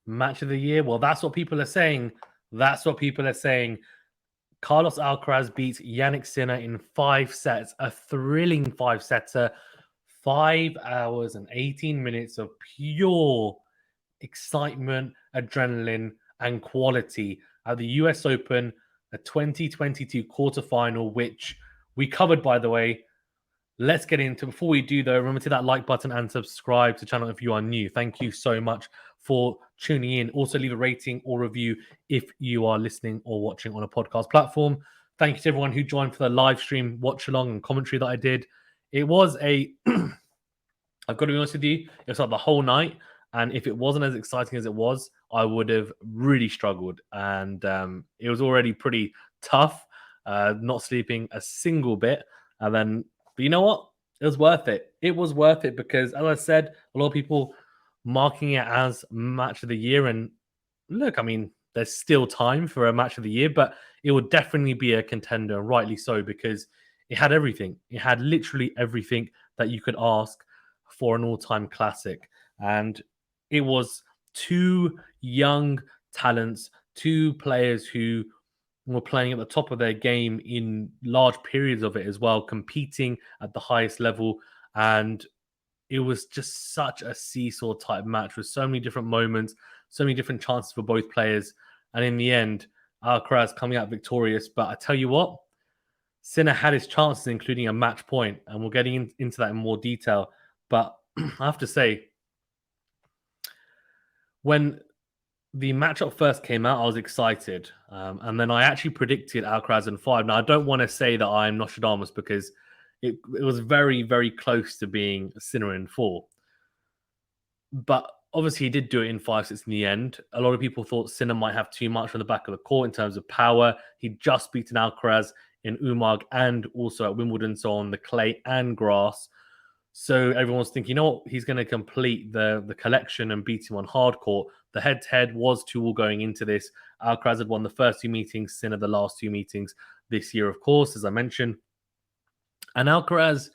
Match of the year? Well, that's what people are saying. That's what people are saying. Carlos Alcaraz beats Yannick Sinner in 5 sets, a thrilling 5-setter, 5 hours and 18 minutes of pure excitement, adrenaline, and quality at the US Open, a 2022 quarterfinal, which we covered, by the way. Let's get into. Before we do, though, remember to hit that like button and subscribe to the channel if you are new. Thank you so much for tuning in. Also, leave a rating or review if you are listening or watching on a podcast platform. Thank you to everyone who joined for the live stream, watch along, and commentary that I did. It was a, I've got to be honest with you, it was like the whole night. And if it wasn't as exciting as it was, I would have really struggled. And it was already pretty tough, not sleeping a single bit. And then, but you know what? It was worth it. It was worth it because, as I said, a lot of people marking it as match of the year. And look, I mean, there's still time for a match of the year, but it would definitely be a contender, and rightly so, because it had everything. It had literally everything that you could ask for an all-time classic. And it was 2 young talents, 2 players who were playing at the top of their game in large periods of it as well, competing at the highest level. And it was just such a seesaw type match with so many different moments, so many different chances for both players. And in the end, Alcaraz coming out victorious. But I tell you what, Sinner had his chances, including a match point, and we'll get into that in more detail. But I have to say, when the matchup first came out, I was excited. And then I actually predicted Alcaraz in 5. Now, I don't want to say that I'm Nostradamus because it was very, very close to being Sinner in 4. But obviously, he did do it in 5 sets in the end. A lot of people thought Sinner might have too much on the back of the court in terms of power. He'd just beaten Alcaraz in Umag and also at Wimbledon, so on the clay and grass. So everyone was thinking, you know what, he's going to complete the collection and beat him on hard court. The head-to-head was 2-2 going into this. Alcaraz had won the first 2 meetings, Sinner the last 2 meetings this year, of course, as I mentioned. And Alcaraz,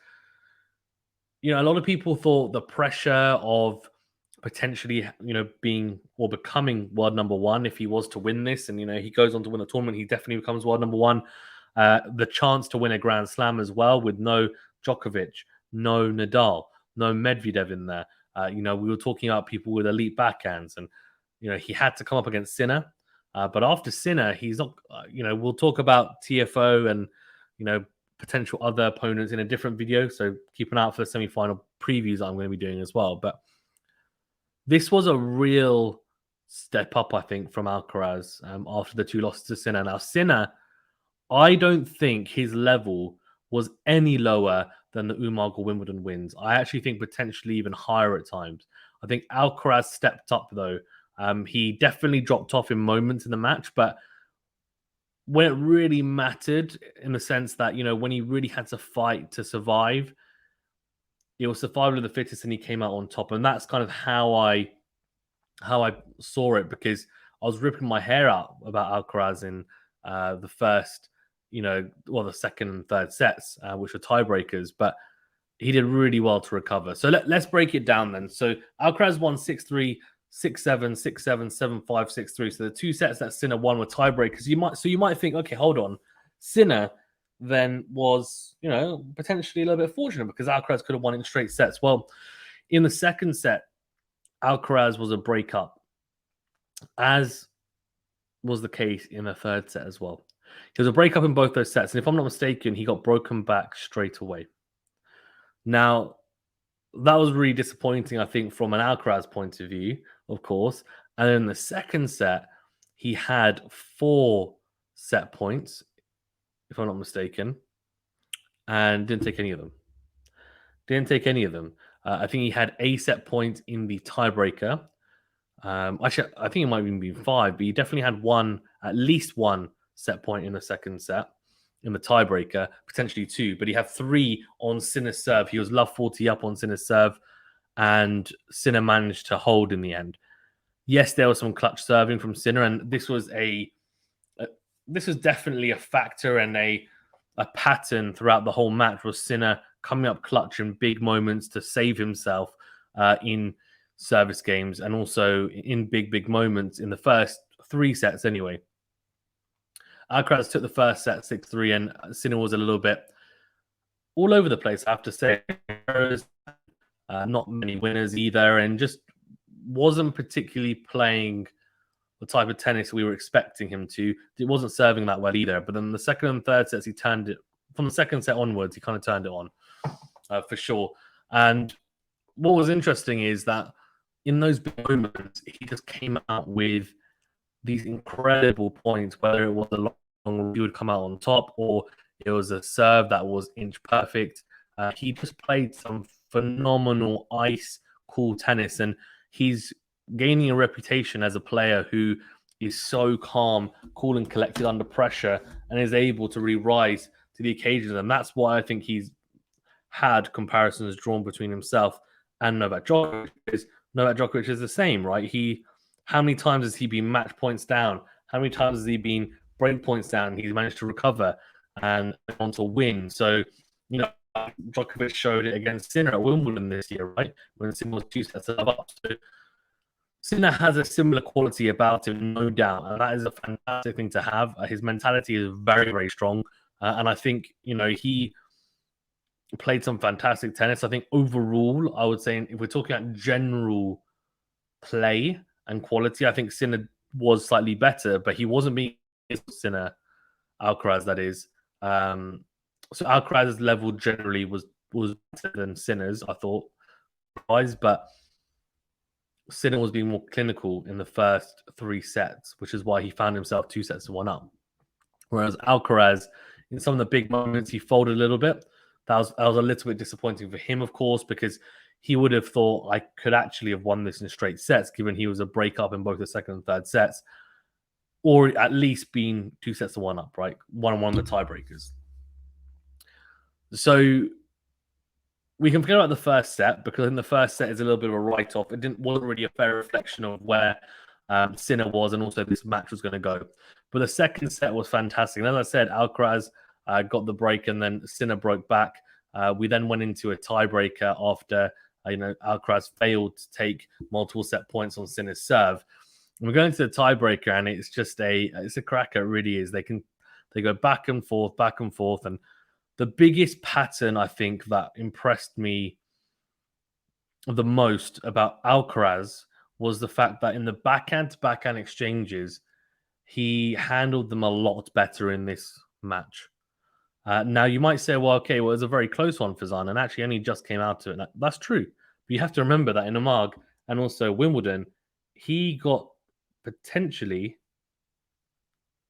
you know, a lot of people thought the pressure of potentially, you know, being or becoming world number 1 if he was to win this, and, you know, he goes on to win the tournament, he definitely becomes world number 1. The chance to win a Grand Slam as well with no Djokovic, no Nadal, no Medvedev in there. You know, we were talking about people with elite backhands, and, you know, he had to come up against Sinner. But after Sinner, he's not, you know, we'll talk about TFO and, you know, potential other opponents in a different video. So keep an eye out for the semi-final previews that I'm going to be doing as well. But this was a real step up, I think, from Alcaraz after the 2 losses to Sinner. Now, Sinner, I don't think his level was any lower than the Umag or Wimbledon wins. I actually think potentially even higher at times. I think Alcaraz stepped up, though. He definitely dropped off in moments in the match, but when it really mattered, in the sense that, you know, when he really had to fight to survive, it was survival of the fittest, and he came out on top. And that's kind of how I saw it, because I was ripping my hair out about Alcaraz in the first, you know, well, the second and third sets, which were tiebreakers, but he did really well to recover. So let's break it down then. So Alcaraz won 6-3, 6-7, 6-7, 7-5, 6-3. So the 2 sets that Sinner won were tiebreakers. You might think, okay, hold on, Sinner then was, you know, potentially a little bit fortunate because Alcaraz could have won in straight sets. Well, in the second set, Alcaraz was a breakup, as was the case in the third set as well. He was a breakup in both those sets, and if I'm not mistaken, he got broken back straight away. Now, that was really disappointing, I think, from an Alcaraz point of view, of course. And then in the second set, he had 4 set points, if I'm not mistaken, and didn't take any of them. I think he had a set point in the tiebreaker. Actually, I think it might even be 5, but he definitely had at least one set point in the second set in the tiebreaker, potentially 2, but he had 3 on Sinner's serve. He was love 40 up on Sinner's serve, and Sinner managed to hold in the end. Yes, there was some clutch serving from Sinner, and this was definitely a factor and a pattern throughout the whole match, was Sinner coming up clutch in big moments to save himself in service games, and also in big moments in the first 3 sets anyway. Alcaraz took the first set 6-3, and Sinner was a little bit all over the place, I have to say. Not many winners either, and just wasn't particularly playing the type of tennis we were expecting him to. It wasn't serving that well either. But then the second and third sets, he turned it from the second set onwards. He kind of turned it on for sure. And what was interesting is that in those big moments, he just came out with these incredible points. Whether it was a long, he would come out on top, or it was a serve that was inch perfect. He just played some phenomenal ice cool tennis, and he's gaining a reputation as a player who is so calm, cool, and collected under pressure, and is able to really rise to the occasion. And that's why I think he's had comparisons drawn between himself and Novak Djokovic, because Novak Djokovic is the same, right? How many times has he been match points down? How many times has he been break points down? He's managed to recover and on to win. So, Djokovic showed it against Sinner at Wimbledon this year, right? When Sinner was 2 sets up. So Sinner has a similar quality about him, no doubt, and that is a fantastic thing to have. His mentality is very, very strong, and I think he played some fantastic tennis. I think overall, I would say if we're talking about general play and quality, I think Sinner was slightly better, but he wasn't being Sinner, Alcaraz, that is. So Alcaraz's level generally was better than Sinner's, I thought, but Sinner was being more clinical in the first 3 sets, which is why he found himself 2 sets to 1 up. Whereas Alcaraz, in some of the big moments, he folded a little bit. That was a little bit disappointing for him, of course, because he would have thought I could actually have won this in straight sets, given he was a break-up in both the second and third sets, or at least being 2 sets to 1 up, right? 1-1 the tiebreakers. So we can forget about the first set, because in the first set is a little bit of a write-off. It wasn't really a fair reflection of where Sinner was and also this match was going to go. But the second set was fantastic. And as I said, Alcaraz got the break and then Sinner broke back. We then went into a tiebreaker after Alcaraz failed to take multiple set points on Sinner's serve. And we're going to the tiebreaker, and it's just it's a cracker. It really is. They go back and forth, and the biggest pattern I think that impressed me the most about Alcaraz was the fact that in the backhand-to-backhand exchanges, he handled them a lot better in this match. Now, you might say, well, okay, well, it was a very close one for Zan, and actually only just came out to it. That's true. But you have to remember that in Amag and also Wimbledon, he got potentially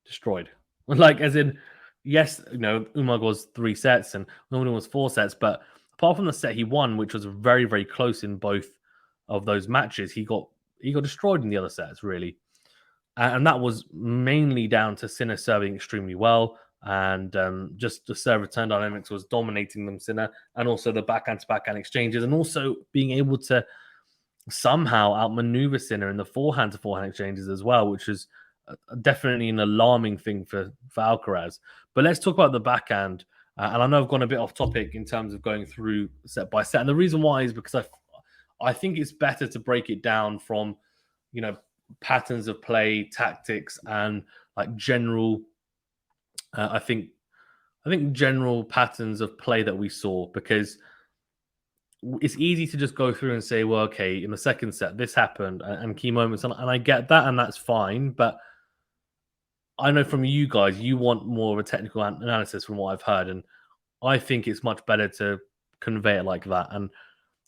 destroyed. Like, as in, yes, Umag was 3 sets and Wimbledon was 4 sets, but apart from the set he won, which was very, very close in both of those matches, he got destroyed in the other sets, really. And that was mainly down to Sinner serving extremely well, and just the serve return dynamics was dominating them, Sinner, and also the backhand-to-backhand exchanges, and also being able to somehow outmaneuver Sinner in the forehand-to-forehand exchanges as well, which is definitely an alarming thing for Alcaraz. But let's talk about the backhand. And I know I've gone a bit off topic in terms of going through set by set. And the reason why is because I think it's better to break it down from, patterns of play, tactics, and like general, I think general patterns of play that we saw, because it's easy to just go through and say, well, okay, in the second set, this happened and key moments. And I get that, and that's fine. But I know from you guys, you want more of a technical analysis from what I've heard. And I think it's much better to convey it like that.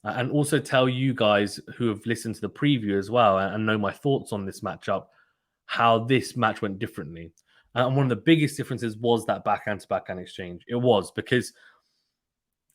And also tell you guys who have listened to the preview as well and know my thoughts on this matchup, how this match went differently. And one of the biggest differences was that backhand-to-backhand exchange. It was because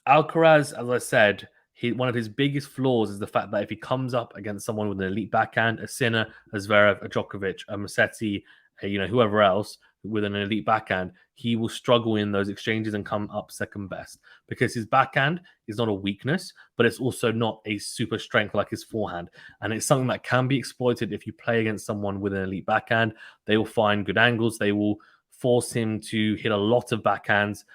Alcaraz, as I said, one of his biggest flaws is the fact that if he comes up against someone with an elite backhand, a Sinner, a Zverev, a Djokovic, a Musetti, whoever else with an elite backhand, he will struggle in those exchanges and come up second best, because his backhand is not a weakness, but it's also not a super strength like his forehand. And it's something that can be exploited if you play against someone with an elite backhand. They will find good angles. They will force him to hit a lot of backhands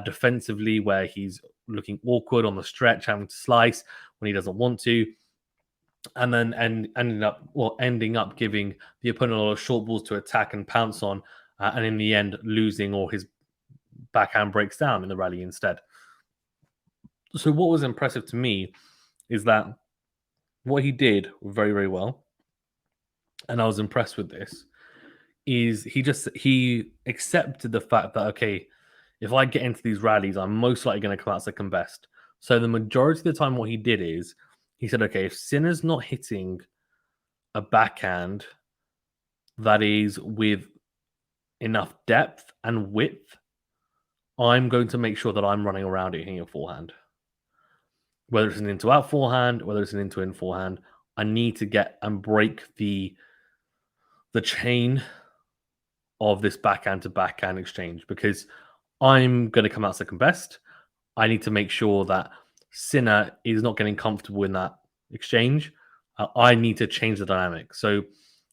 defensively, where he's looking awkward on the stretch, having to slice when he doesn't want to. and then ending up giving the opponent a lot of short balls to attack and pounce on, and in the end losing, or his backhand breaks down in the rally instead. So what was impressive to me is that what he did very, very well, and I was impressed with this, is he accepted the fact that, okay, if I get into these rallies, I'm most likely going to come out second best. So the majority of the time, what he did is he said, okay, if Sinner's not hitting a backhand that is with enough depth and width, I'm going to make sure that I'm running around it hitting a forehand. Whether it's an into out forehand, whether it's an into in forehand, I need to get and break the chain of this backhand to backhand exchange, because I'm going to come out second best. I need to make sure that Sinner is not getting comfortable in that exchange. I need to change the dynamic. So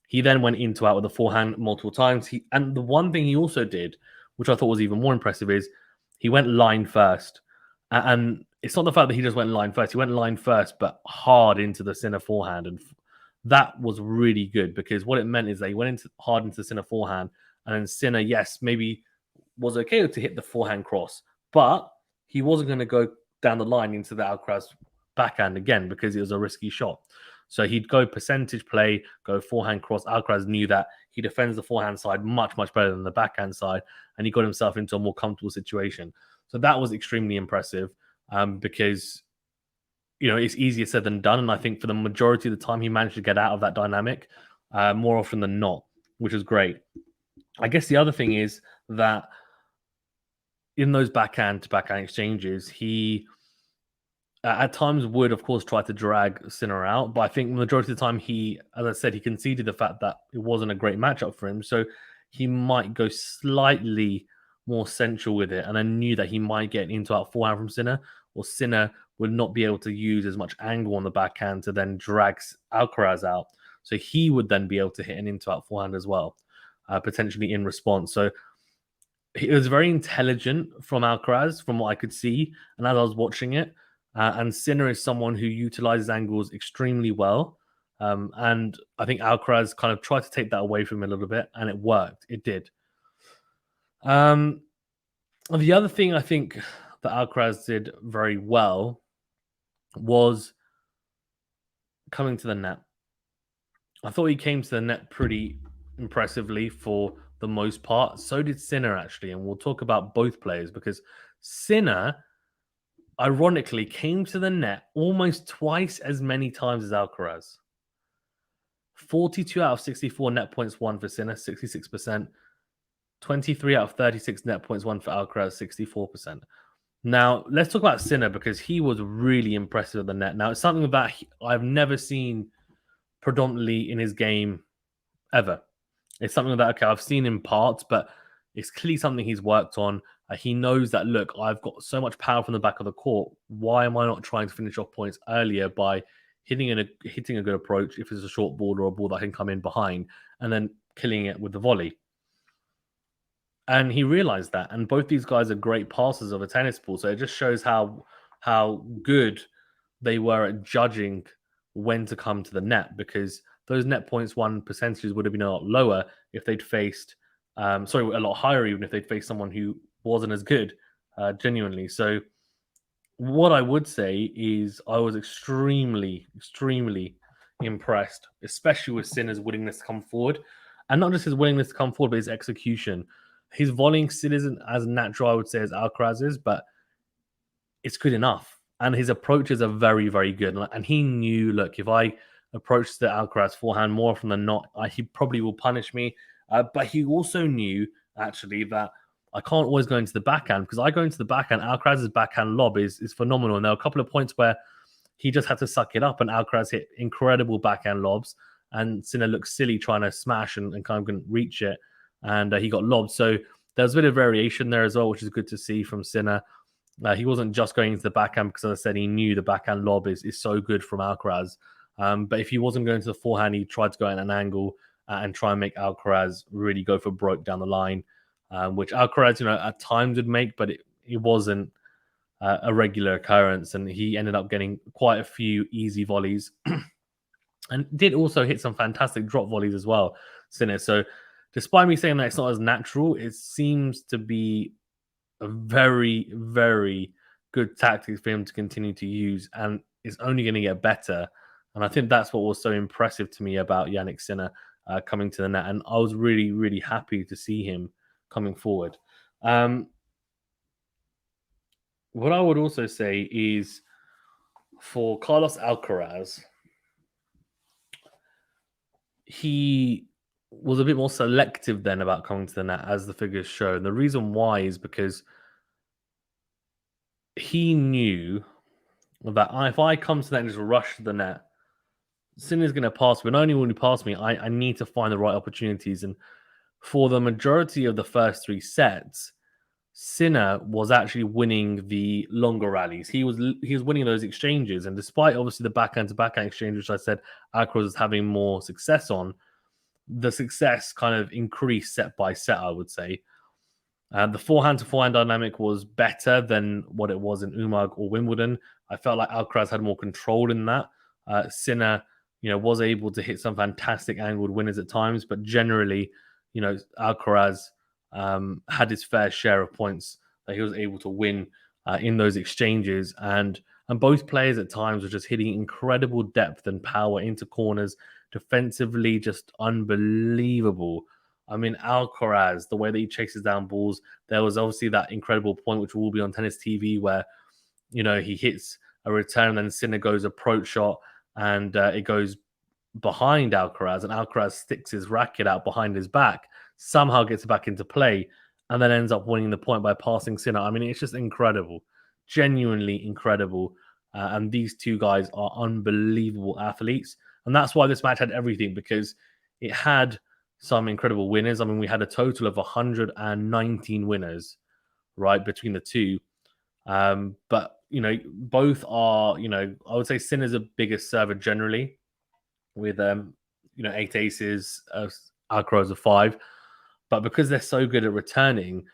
he then went into out with the forehand multiple times. And the one thing he also did, which I thought was even more impressive, is he went line first. And it's not the fact that he just went line first. He went line first, but hard into the Sinner forehand. And that was really good, because what it meant is that he went hard into the Sinner forehand. And then Sinner, yes, maybe was okay to hit the forehand cross, but he wasn't going to go down the line into the Alcaraz backhand again, because it was a risky shot. So he'd go percentage play, go forehand cross. Alcaraz knew that he defends the forehand side much, much better than the backhand side, and he got himself into a more comfortable situation. So that was extremely impressive, because it's easier said than done. And I think for the majority of the time, he managed to get out of that dynamic more often than not, which is great. I guess the other thing is that in those backhand to backhand exchanges, he at times would, of course, try to drag Sinner out. But I think the majority of the time, as I said, he conceded the fact that it wasn't a great matchup for him. So he might go slightly more central with it. And I knew that he might get into out forehand from Sinner, or Sinner would not be able to use as much angle on the backhand to then drag Alcaraz out. So he would then be able to hit an into out forehand as well, potentially in response. So it was very intelligent from Alcaraz, from what I could see, and as I was watching it. And Sinner is someone who utilizes angles extremely well. And I think Alcaraz kind of tried to take that away from him a little bit, and it worked. It did. The other thing I think that Alcaraz did very well was coming to the net. I thought he came to the net pretty impressively for the most part. So did Sinner, actually. And we'll talk about both players, because Sinner, ironically, came to the net almost twice as many times as Alcaraz. 42 out of 64 net points won for Sinner, 66%. 23 out of 36 net points won for Alcaraz, 64%. Now, let's talk about Sinner, because he was really impressive at the net. Now, it's something that I've never seen predominantly in his game ever. It's something that, okay, I've seen in parts, but it's clearly something he's worked on. He knows that, look, I've got so much power from the back of the court. Why am I not trying to finish off points earlier by hitting a good approach if it's a short ball or a ball that can come in behind, and then killing it with the volley? And he realized that. And both these guys are great passers of a tennis ball. So it just shows how good they were at judging when to come to the net, because those net points won percentages would have been a lot lower if they'd faced, a lot higher even if they'd faced someone who wasn't as good, genuinely. So what I would say is I was extremely, extremely impressed, especially with Sinner's willingness to come forward. And not just his willingness to come forward, but his execution. His volleying still isn't as natural, I would say, as Alcaraz's, but it's good enough. And his approaches are very, very good. And he knew, look, if I approach the Alcaraz forehand more often than not, he probably will punish me. But he also knew, actually, that I can't always go into the backhand, because I go into the backhand. Alcaraz's backhand lob is phenomenal. And there are a couple of points where he just had to suck it up, and Alcaraz hit incredible backhand lobs, and Sinner looked silly trying to smash and kind of couldn't reach it, and he got lobbed. So there's a bit of variation there as well, which is good to see from Sinner. He wasn't just going into the backhand because, as I said, he knew the backhand lob is so good from Alcaraz. But if he wasn't going to the forehand, he tried to go at an angle and try and make Alcaraz really go for broke down the line, which Alcaraz, at times would make, but it wasn't a regular occurrence. And he ended up getting quite a few easy volleys and did also hit some fantastic drop volleys as well, Sinner. So, despite me saying that it's not as natural, it seems to be a very, very good tactics for him to continue to use, and it's only going to get better. And I think that's what was so impressive to me about Yannick Sinner coming to the net. And I was really, really happy to see him coming forward. Um, what I would also say is for Carlos Alcaraz, he was a bit more selective then about coming to the net, as the figures show. And the reason why is because he knew that if I come to the net and just rush to the net, Sinner's going to pass me. But not only will he pass me, I need to find the right opportunities. And for the majority of the first three sets, Sinner was actually winning the longer rallies. He was winning those exchanges, and despite obviously the backhand to backhand exchange, which I said Alcaraz was having more success on, the success kind of increased set by set, I would say. The forehand to forehand dynamic was better than what it was in Umag or Wimbledon. I felt like Alcaraz had more control in that. Sinner, was able to hit some fantastic angled winners at times, but generally, Alcaraz had his fair share of points that he was able to win in those exchanges, and both players at times were just hitting incredible depth and power into corners, defensively, just unbelievable. I mean, Alcaraz, the way that he chases down balls, there was obviously that incredible point, which will be on tennis TV, where, he hits a return and then Sinner goes approach shot and it goes behind Alcaraz, and Alcaraz sticks his racket out behind his back, somehow gets it back into play, and then ends up winning the point by passing Sinner. I mean, it's just incredible, genuinely incredible. And these two guys are unbelievable athletes. And that's why this match had everything, because it had some incredible winners. I mean, we had a total of 119 winners, right, between the two. But, both are, I would say Sinner's a bigger server generally with, 8 aces, Alcaraz of 5. But because they're so good at returning,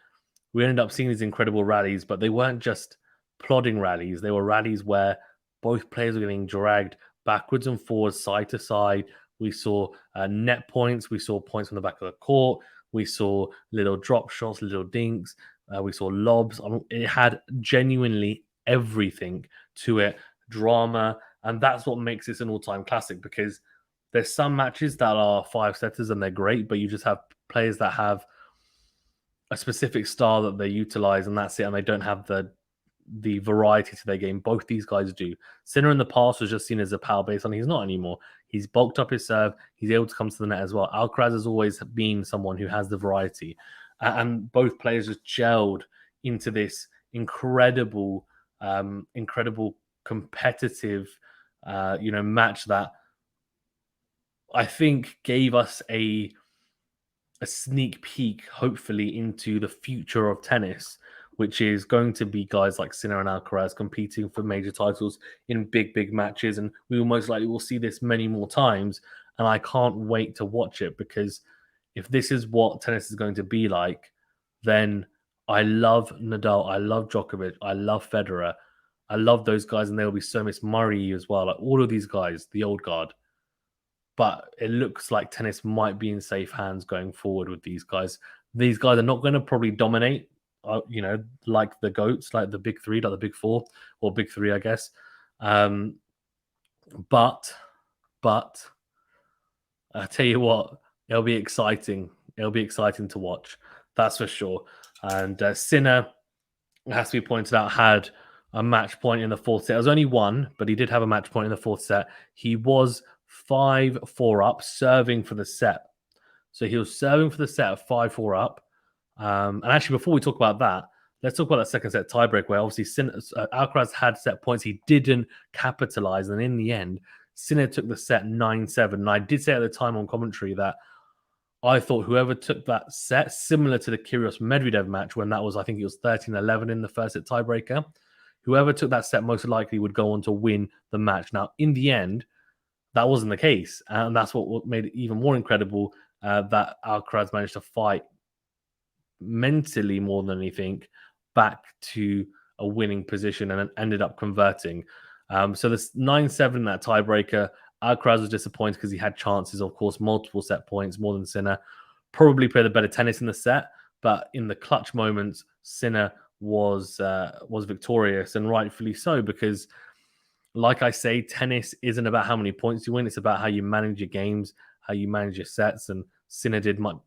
we ended up seeing these incredible rallies, but they weren't just plodding rallies. They were rallies where both players were getting dragged backwards and forwards, side to side. We saw net points. We saw points on the back of the court. We saw little drop shots, little dinks. We saw lobs. It had genuinely everything to it, drama. And that's what makes this an all-time classic, because there's some matches that are 5-setters and they're great, but you just have players that have a specific style that they utilize, and that's it, and they don't have the variety to their game. Both these guys do. Sinner in the past was just seen as a power base, and he's not anymore. He's bulked up his serve. He's able to come to the net as well. Alcaraz has always been someone who has the variety, and both players just gelled into this incredible, incredible competitive, match that I think gave us a sneak peek, hopefully, into the future of tennis, which is going to be guys like Sinner and Alcaraz competing for major titles in big, big matches. And we will most likely will see this many more times. And I can't wait to watch it, because if this is what tennis is going to be like, then I love Nadal, I love Djokovic, I love Federer, I love those guys, and there will be so much Murray as well. Like all of these guys, the old guard. But it looks like tennis might be in safe hands going forward with these guys. These guys are not going to probably dominate, like the GOATs, like the big three, like the big four, or big three, I guess. But I tell you what, it'll be exciting. It'll be exciting to watch. That's for sure. And Sinner, it has to be pointed out, had a match point in the fourth set. It was only one, but he did have a match point in the fourth set. He was 5-4 up, serving for the set. So he was serving for the set at 5-4 up. And actually, before we talk about that, let's talk about that second set tiebreak, where obviously Alcaraz had set points. He didn't capitalize. And in the end, Sinner took the set 9-7. And I did say at the time on commentary that I thought whoever took that set, similar to the Kyrgios Medvedev match, when that was, I think it was 13-11 in the first set tiebreaker, whoever took that set most likely would go on to win the match. Now, in the end, that wasn't the case. And that's what made it even more incredible, that Alcaraz managed to fight mentally more than anything back to a winning position and ended up converting. So this 9-7, that tiebreaker, Alcaraz was disappointed because he had chances, of course, multiple set points, more than Sinner. Probably played a better tennis in the set, but in the clutch moments, Sinner was victorious, and rightfully so, because like I say, tennis isn't about how many points you win. It's about how you manage your games, how you manage your sets. And Sinner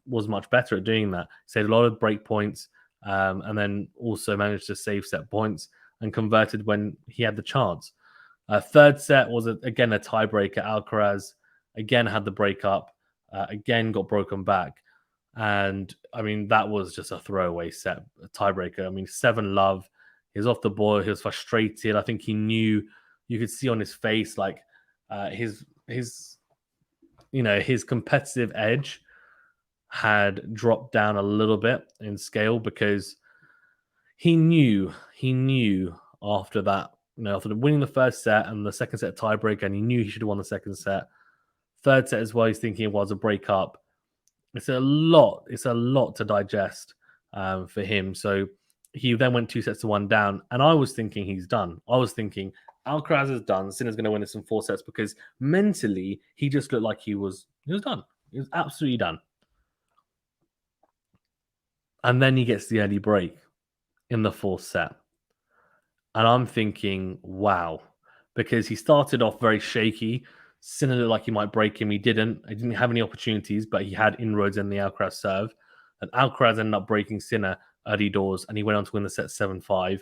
was much better at doing that. Saved a lot of break points, and then also managed to save set points and converted when he had the chance. Third set was again a tiebreaker. Alcaraz again had the breakup, again got broken back. And I mean, that was just a throwaway set, a tiebreaker. I mean, 7-love. He was off the ball. He was frustrated. I think he knew, you could see on his face, like his his competitive edge had dropped down a little bit in scale, because he knew after that, after winning the first set and the second set tiebreaker, and he knew he should have won the second set. Third set as well, he's thinking it was a breakup. It's a lot to digest for him. So he then went 2-1 down, and I was thinking he's done. I was thinking Alcaraz is done. Sinner's going to win this in 4 sets, because mentally he just looked like he was done. He was absolutely done. And then he gets the early break in the 4th set. And I'm thinking, wow, because he started off very shaky. Sinner looked like he might break him. He didn't. He didn't have any opportunities, but he had inroads in the Alcaraz serve. And Alcaraz ended up breaking Sinner early doors, and he went on to win the set 7-5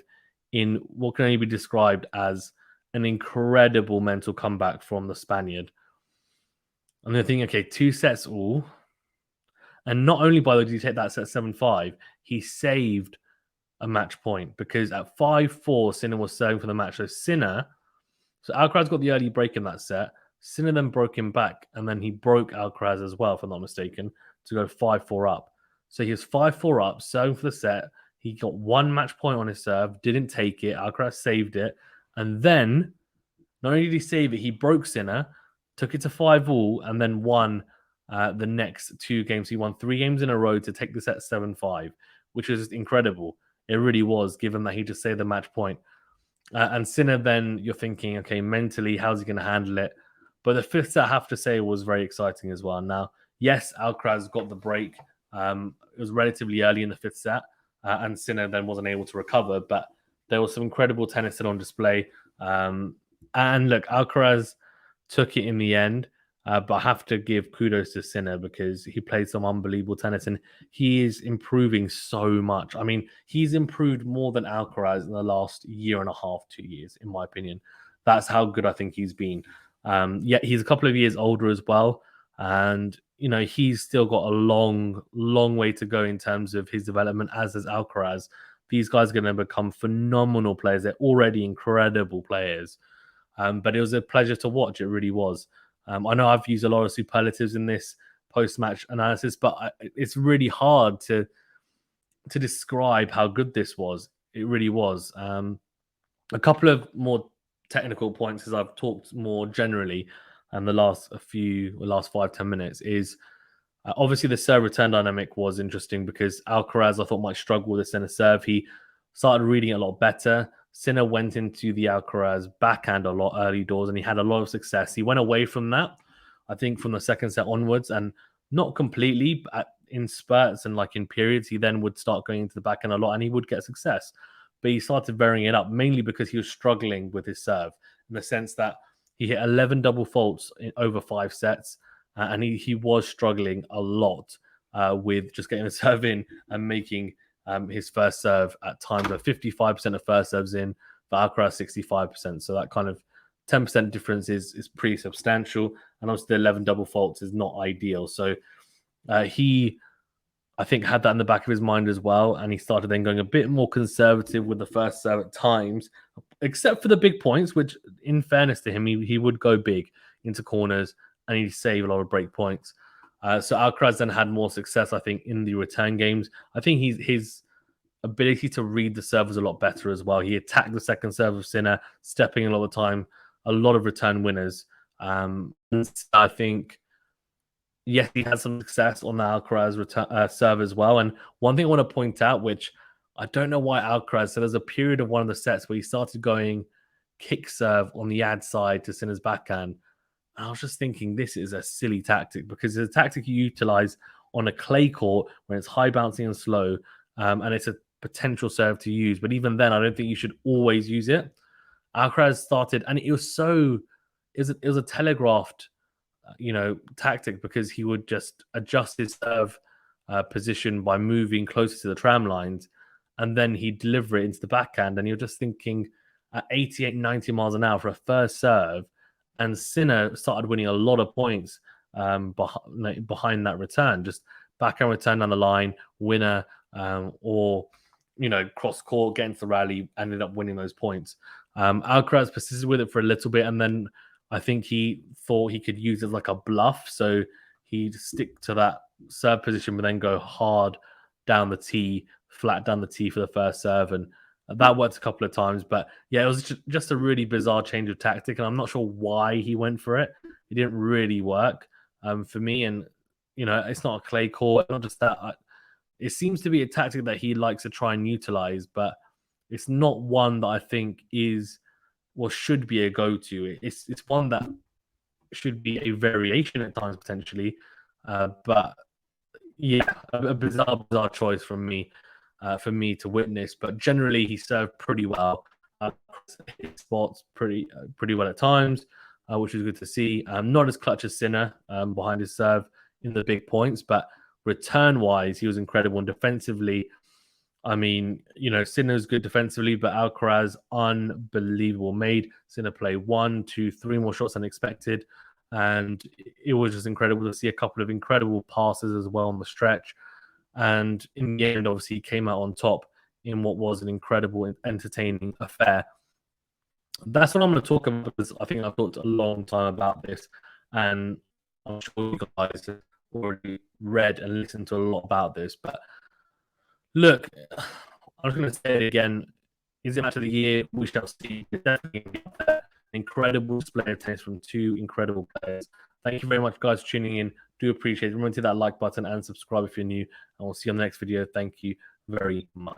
in what can only be described as an incredible mental comeback from the Spaniard. And they're thinking, okay, 2 sets all. And not only, by the way, did he take that set 7-5, he saved a match point, because at 5-4, Sinner was serving for the match. So Alcaraz got the early break in that set. Sinner then broke him back, and then he broke Alcaraz as well, if I'm not mistaken, to go 5-4 up. So he was 5-4 up, serving for the set. He got 1 match point on his serve, didn't take it. Alcaraz saved it. And then, not only did he save it, he broke Sinner, took it to 5-all, and then won the next 2 games. He won 3 games in a row to take the set 7-5, which is incredible. It really was, given that he just saved the match point. And Sinner, then you're thinking, okay, mentally, how's he going to handle it? But the 5th set, I have to say, was very exciting as well. Now, yes, Alcaraz got the break. It was relatively early in the 5th set, and Sinner then wasn't able to recover. But there was some incredible tennis on display. And look, Alcaraz took it in the end. But I have to give kudos to Sinner, because he played some unbelievable tennis, and he is improving so much. I mean, he's improved more than Alcaraz in the last year and a half, 2 years, in my opinion. That's how good I think he's been. Yet he's a couple of years older as well. And, he's still got a long, long way to go in terms of his development, as is Alcaraz. These guys are going to become phenomenal players. They're already incredible players. But it was a pleasure to watch. It really was. I know I've used a lot of superlatives in this post-match analysis, but it's really hard to describe how good this was. It really was. A couple of more technical points, as I've talked more generally in the last 5-10 minutes, is obviously the serve return dynamic was interesting, because Alcaraz, I thought, might struggle with the center serve. He started reading it a lot better. Sinner went into the Alcaraz backhand a lot early doors, and he had a lot of success. He went away from that, I think, from the second set onwards, and not completely, but in spurts and like in periods, he then would start going into the backhand a lot, and he would get success. But he started varying it up, mainly because he was struggling with his serve, in the sense that he hit 11 double faults in over 5 sets, and he was struggling a lot with just getting the serve in and making his first serve at times of 55% of first serves in, for Alcaraz 65%. So that kind of 10% difference is pretty substantial. And also the 11 double faults is not ideal. So he, I think, had that in the back of his mind as well. And he started then going a bit more conservative with the first serve at times, except for the big points, which, in fairness to him, he would go big into corners and he'd save a lot of break points. So Alcaraz then had more success, I think, in the return games. I think his ability to read the serve was a lot better as well. He attacked the second serve of Sinner, stepping in a lot of the time, a lot of return winners. And I think, yes, he had some success on the Alcaraz return, serve as well. And one thing I want to point out, which I don't know why Alcaraz, so there's a period of one of the sets where he started going kick serve on the ad side to Sinner's backhand. And I was just thinking, this is a silly tactic because it's a tactic you utilize on a clay court when it's high bouncing and slow, and it's a potential serve to use. But even then, I don't think you should always use it. Alcaraz started, and it was so it was a telegraphed tactic because he would just adjust his serve position by moving closer to the tram lines, and then he'd deliver it into the backhand. And you're just thinking at 88, 90 miles an hour for a first serve, and Sinner started winning a lot of points behind that return, just backhand return down the line, winner, or cross court, get into the rally, ended up winning those points. Alcaraz persisted with it for a little bit, and then I think he thought he could use it like a bluff. So he'd stick to that serve position, but then go hard down the tee, flat down the tee for the first serve. And that worked a couple of times. But yeah, it was just a really bizarre change of tactic. And I'm not sure why he went for it. It didn't really work for me. And, it's not a clay court. Not just that. It seems to be a tactic that he likes to try and utilize, but it's not one that I think is or should be a go-to. It's one that should be a variation at times potentially, but yeah, a bizarre choice from me for me to witness. But generally, he served pretty well. Hit spots pretty well at times, which is good to see. Not as clutch as Sinner behind his serve in the big points, but return-wise, he was incredible. And defensively, I mean, Sinner's good defensively, but Alcaraz, unbelievable. Made Sinner play 1, 2, 3 more shots than expected. And it was just incredible to see a couple of incredible passes as well on the stretch. And in the end, obviously, he came out on top in what was an incredible, entertaining affair. That's what I'm going to talk about because I think I've talked a long time about this. And I'm sure you guys have already read and listened to a lot about this. But look, I was going to say it again. Is it match of the year? We shall see. It's definitely going to be up there. Incredible display of tennis from two incredible players. Thank you very much, guys, for tuning in. Do appreciate it. Remember to hit that like button and subscribe if you're new. And we'll see you on the next video. Thank you very much.